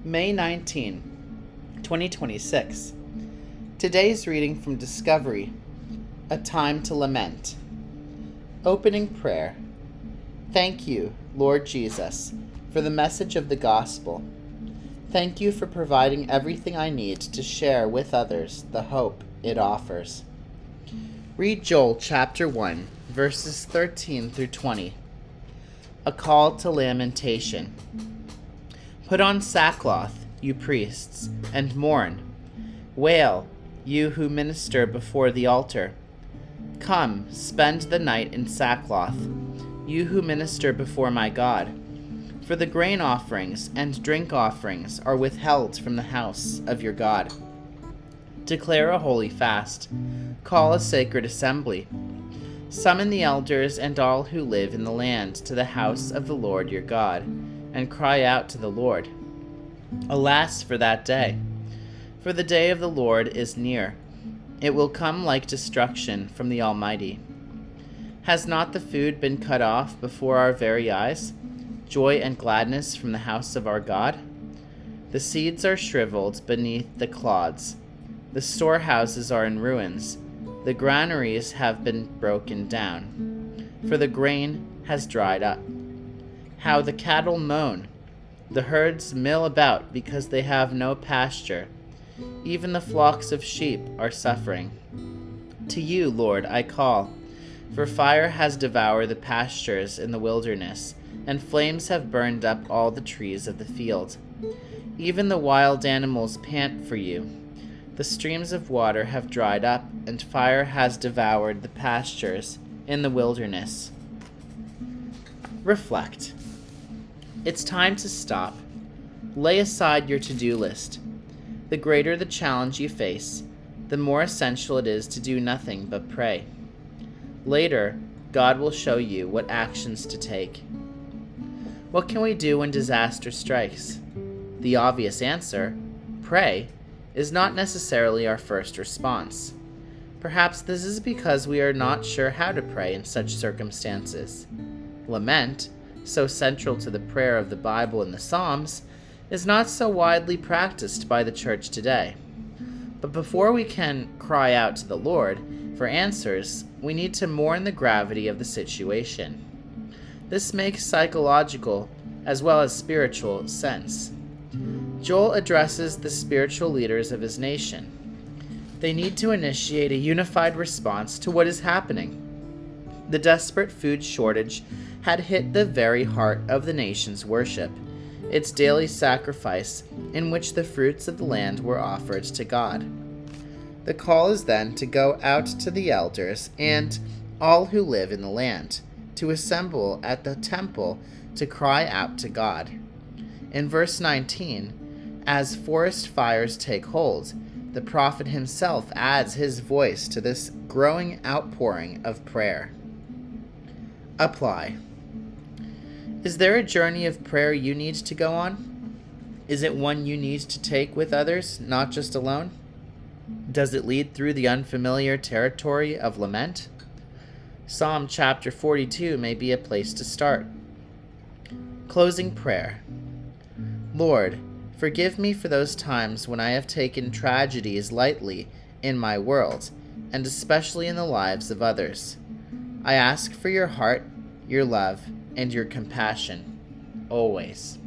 May 19, 2026. Today's reading from Discovery, A Time to Lament. Opening prayer. Thank you, Lord Jesus, for the message of the gospel. Thank you for providing everything I need to share with others the hope it offers. Read Joel chapter 1, verses 13 through 20. A call to lamentation. Put on sackcloth, you priests, and mourn. Wail, you who minister before the altar. Come, spend the night in sackcloth, you who minister before my God. For the grain offerings and drink offerings are withheld from the house of your God. Declare a holy fast. Call a sacred assembly. Summon the elders and all who live in the land to the house of the Lord your God, and cry out to the Lord. Alas for that day! For the day of the Lord is near. It will come like destruction from the Almighty. Has not the food been cut off before our very eyes? Joy and gladness from the house of our God? The seeds are shriveled beneath the clods. The storehouses are in ruins. The granaries have been broken down, for the grain has dried up. How the cattle moan! The herds mill about because they have no pasture. Even the flocks of sheep are suffering. To you, Lord, I call, for fire has devoured the pastures in the wilderness, and flames have burned up all the trees of the field. Even the wild animals pant for you. The streams of water have dried up, and fire has devoured the pastures in the wilderness. Reflect. It's time to stop. Lay aside your to-do list. The greater the challenge you face, the more essential it is to do nothing but pray. Later, God will show you what actions to take. What can we do when disaster strikes? The obvious answer, pray, is not necessarily our first response. Perhaps this is because we are not sure how to pray in such circumstances. Lament, so central to the prayer of the Bible and the Psalms, is not so widely practiced by the church today. But before we can cry out to the Lord for answers, we need to mourn the gravity of the situation. This makes psychological as well as spiritual sense. Joel addresses the spiritual leaders of his nation. They need to initiate a unified response to what is happening. The desperate food shortage had hit the very heart of the nation's worship, its daily sacrifice in which the fruits of the land were offered to God. The call is then to go out to the elders and all who live in the land, to assemble at the temple to cry out to God. In verse 19, as forest fires take hold, the prophet himself adds his voice to this growing outpouring of prayer. Apply. Is there a journey of prayer you need to go on? Is it one you need to take with others, not just alone? Does it lead through the unfamiliar territory of lament? Psalm chapter 42 may be a place to start. Closing prayer. Lord, forgive me for those times when I have taken tragedies lightly in my world, and especially in the lives of others. I ask for your heart, your love, and your compassion, always.